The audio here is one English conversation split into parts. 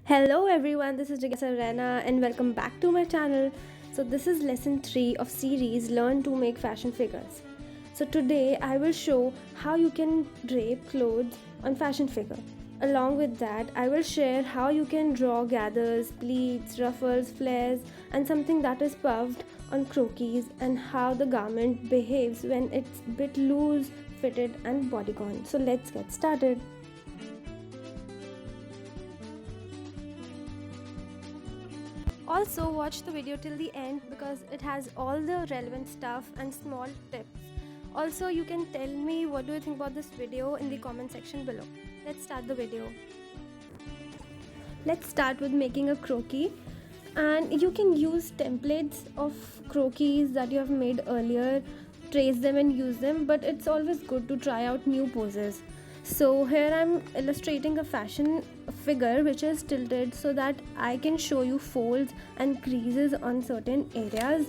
Hello everyone, this is Jigyasa Rana and welcome back to my channel. So this is lesson 3 of series Learn to Make Fashion Figures. So today I will show how you can drape clothes on fashion figure. Along with that, I will share how you can draw gathers, pleats, ruffles, flares and something that is puffed on croquis and how the garment behaves when it's bit loose, fitted and bodycon. So let's get started. Also watch the video till the end because it has all the relevant stuff and small tips. Also you can tell me what do you think about this video in the comment section below. Let's start the video. Let's start with making a croquis, and you can use templates of croquis that you have made earlier, trace them and use them, but it's always good to try out new poses. So here I'm illustrating a fashion figure which is tilted so that I can show you folds and creases on certain areas.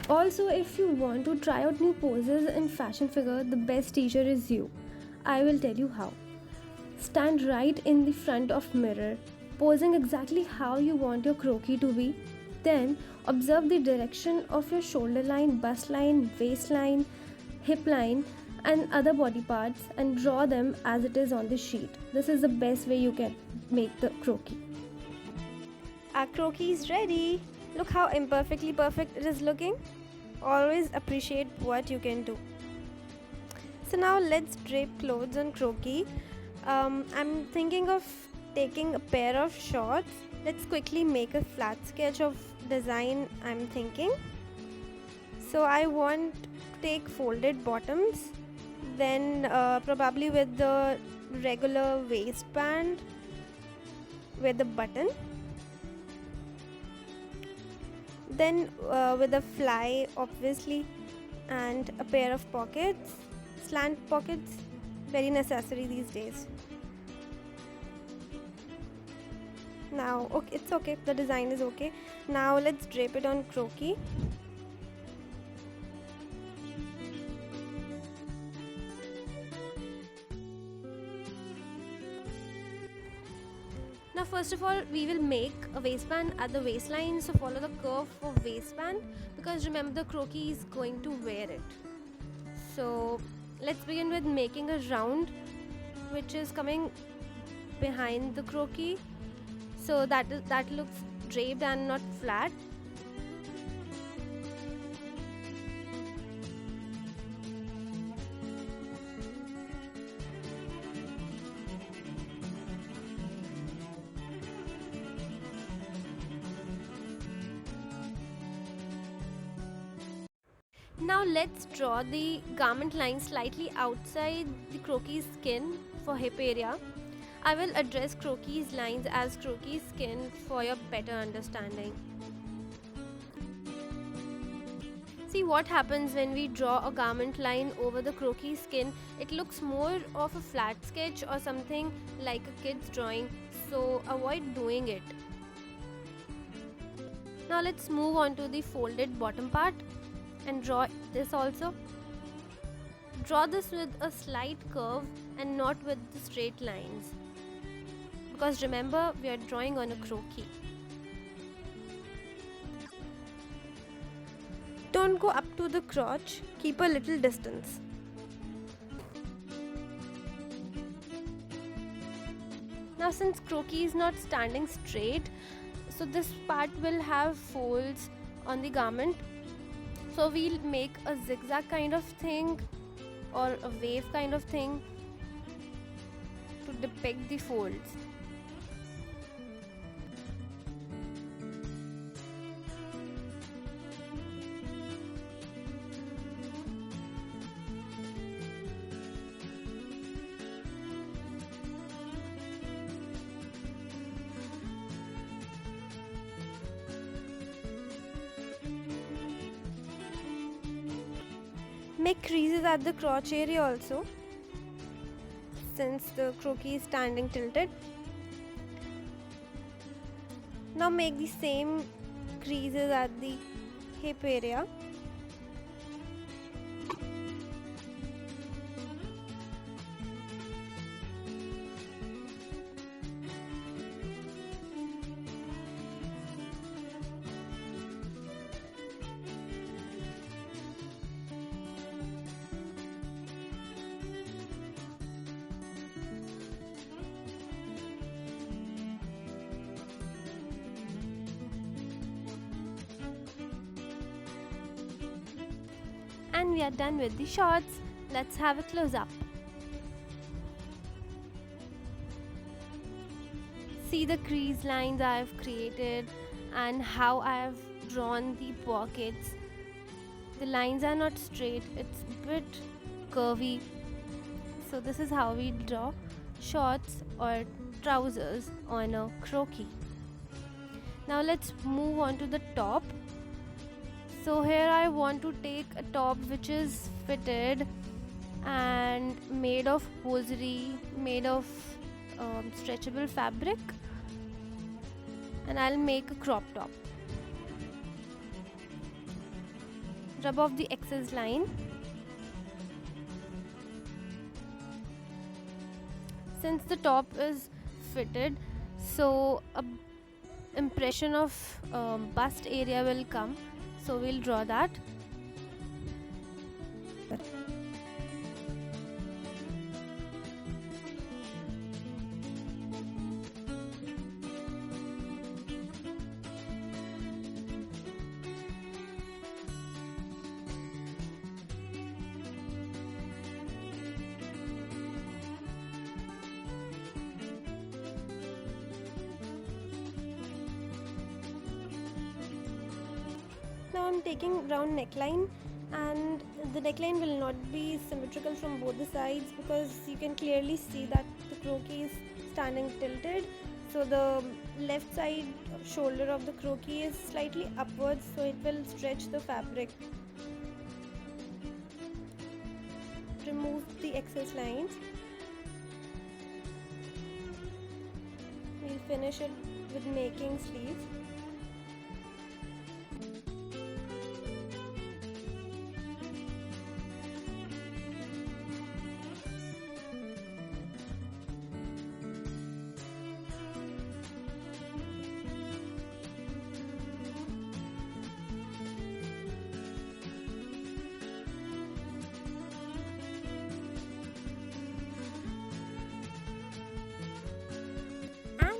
Also, if you want to try out new poses in fashion figure, the best teacher is you. I will tell you how. Stand right in the front of mirror, posing exactly how you want your croquis to be. Then observe the direction of your shoulder line, bust line, waistline, hip line and other body parts and draw them as it is on the sheet. This is the best way you can make the croquis. Our croquis is ready. Look how imperfectly perfect it is looking. Always appreciate what you can do. So now let's drape clothes on croquis. I'm thinking of taking a pair of shorts. Let's quickly make a flat sketch of design I'm thinking. So I want to take folded bottoms, then probably with the regular waistband with a button, then with a fly obviously, and a pair of pockets, slant pockets, very necessary these days. Now okay, it's okay, the design is okay. Now let's drape it on croquis. Now first of all we will make a waistband at the waistline, so follow the curve for waistband because remember the croquis is going to wear it. So let's begin with making a round which is coming behind the croquis, so that looks draped and not flat. Now let's draw the garment line slightly outside the croquis skin for hip area. I will address croquis lines as croquis skin for your better understanding. See what happens when we draw a garment line over the croquis skin. It looks more of a flat sketch or something like a kid's drawing, so avoid doing it. Now let's move on to the folded bottom part and draw this also. Draw this with a slight curve and not with the straight lines, because remember we are drawing on a croquis. Don't go up to the crotch, keep a little distance. Now since croquis is not standing straight, so this part will have folds on the garment. So we'll make a zigzag kind of thing or a wave kind of thing to depict the folds. Make creases at the crotch area also, since the croquis is standing tilted. Now make the same creases at the hip area. And we are done with the shorts. Let's have a close up. See the crease lines I have created and how I have drawn the pockets. The lines are not straight, it's a bit curvy. So this is how we draw shorts or trousers on a croquis. Now let's move on to the top. So here I want to take a top which is fitted and made of hosiery, made of stretchable fabric, and I'll make a crop top. Rub off the excess line. Since the top is fitted, so a impression of bust area will come, so we'll draw that. Now I'm taking round neckline, and the neckline will not be symmetrical from both the sides because you can clearly see that the croquis is standing tilted. So the left side shoulder of the croquis is slightly upwards, so it will stretch the fabric. Remove the excess lines. We'll finish it with making sleeves.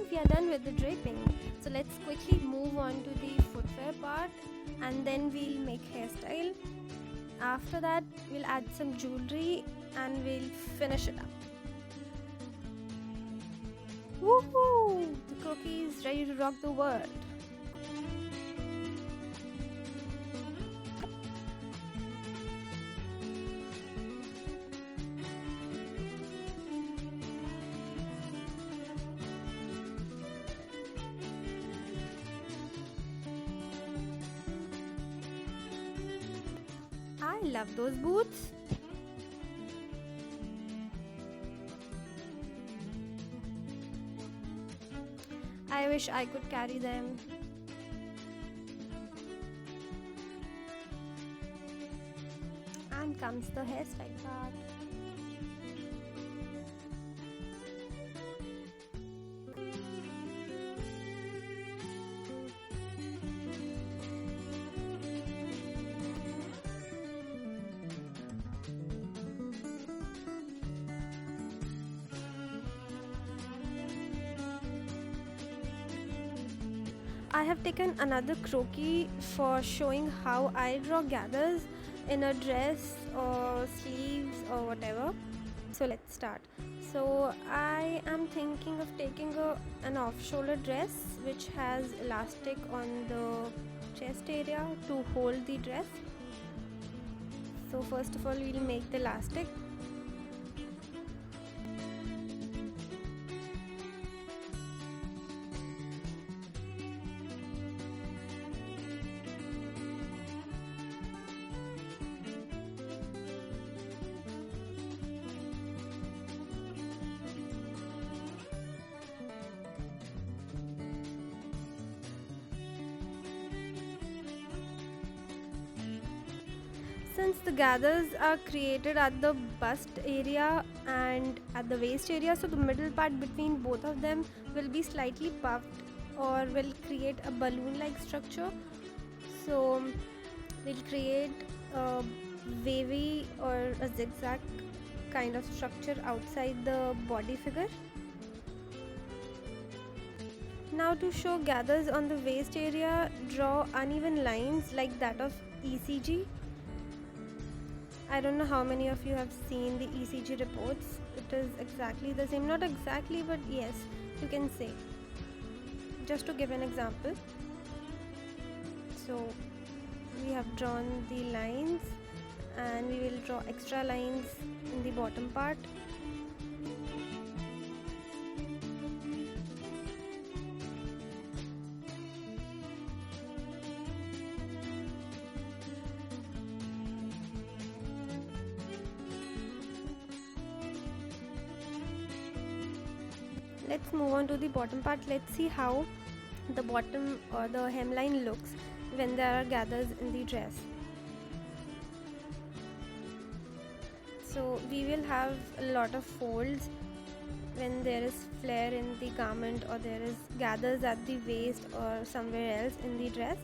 We are done with the draping, so let's quickly move on to the footwear part, and then we'll make hairstyle. After that we'll add some jewelry and we'll finish it up. Woohoo! The croquis is ready to rock the world. I love those boots. I wish I could carry them. And comes the hairstyle part. I have taken another croquis for showing how I draw gathers in a dress or sleeves or whatever. So let's start. So I am thinking of taking an off-shoulder dress which has elastic on the chest area to hold the dress. So first of all we'll make the elastic. Since the gathers are created at the bust area and at the waist area, so the middle part between both of them will be slightly puffed or will create a balloon like structure. So we'll create a wavy or a zigzag kind of structure outside the body figure. Now to show gathers on the waist area, draw uneven lines like that of ECG. I don't know how many of you have seen the ECG reports. It is exactly the same, not exactly, but yes, you can say. Just to give an example, so we have drawn the lines and we will draw extra lines in the bottom part. Let's move on to the bottom part. Let's see how the bottom or the hemline looks when there are gathers in the dress. So we will have a lot of folds when there is flare in the garment or there is gathers at the waist or somewhere else in the dress.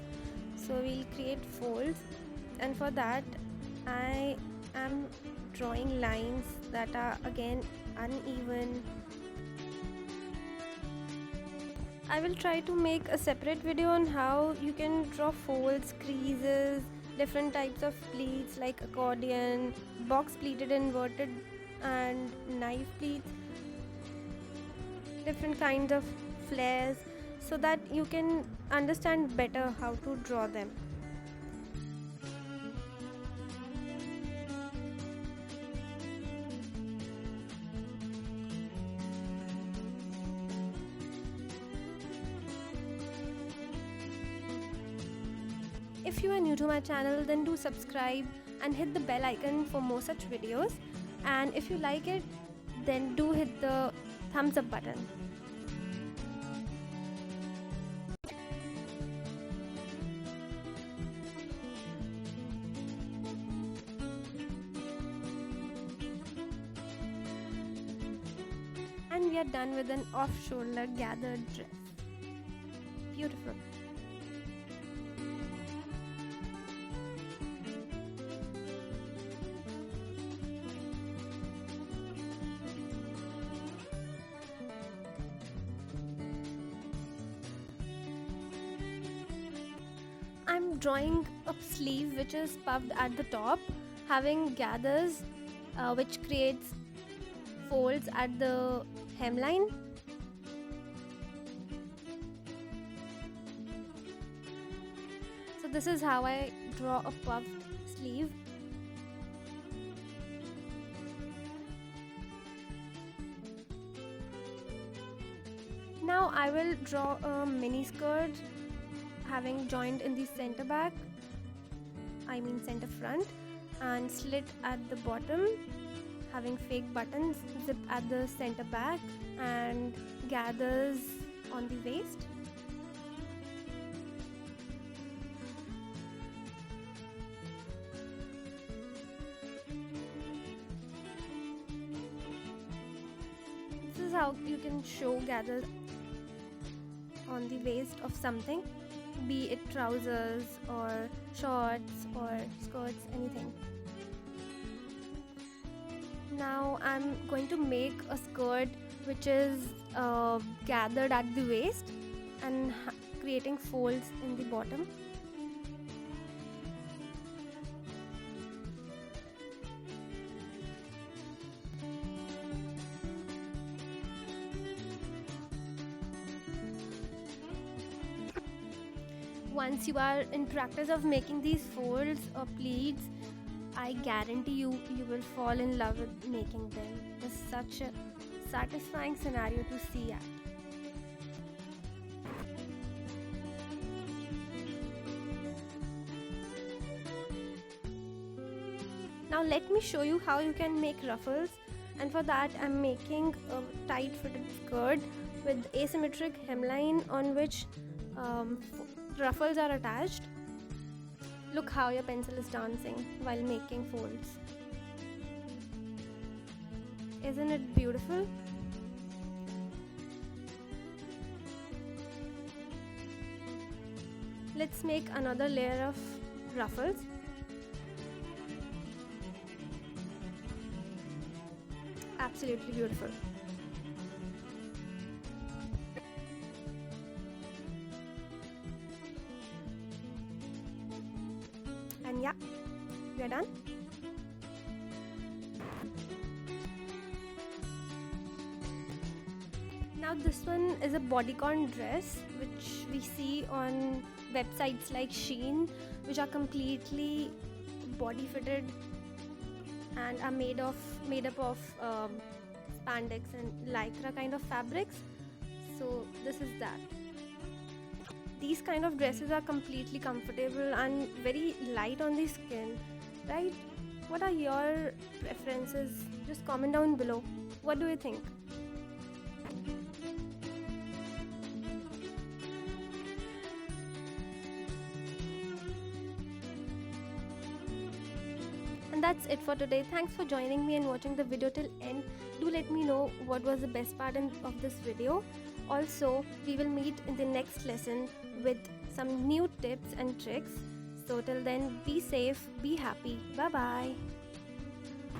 So we'll create folds, and for that I am drawing lines that are again uneven. I will try to make a separate video on how you can draw folds, creases, different types of pleats like accordion, box pleated, inverted and knife pleats, different kinds of flares, so that you can understand better how to draw them. If you are new to my channel, then do subscribe and hit the bell icon for more such videos, and if you like it, then do hit the thumbs up button. And we are done with an off-shoulder gathered dress. Beautiful. I'm drawing a sleeve which is puffed at the top, having gathers which creates folds at the hemline. So this is how I draw a puffed sleeve. Now I will draw a mini skirt having joint in the center back, center front, and slit at the bottom, having fake buttons, zip at the center back, and gathers on the waist. This is how you can show gathers on the waist of something, be it trousers or shorts or skirts, anything. Now I'm going to make a skirt which is gathered at the waist and creating folds in the bottom. Once you are in practice of making these folds or pleats, I guarantee you will fall in love with making them. It's such a satisfying scenario to see at. Now let me show you how you can make ruffles, and for that I'm making a tight fitted skirt with asymmetric hemline on which ruffles are attached. Look how your pencil is dancing while making folds. Isn't it beautiful? Let's make another layer of ruffles. Absolutely beautiful. And yeah, we are done. Now this one is a bodycon dress which we see on websites like Shein, which are completely body fitted and are made up of spandex and lycra kind of fabrics. So this is that. These kind of dresses are completely comfortable and very light on the skin, right? What are your preferences? Just comment down below. What do you think? And that's it for today. Thanks for joining me and watching the video till end. Do let me know what was the best part of this video. Also, we will meet in the next lesson with some new tips and tricks. So till then, be safe, be happy. Bye bye.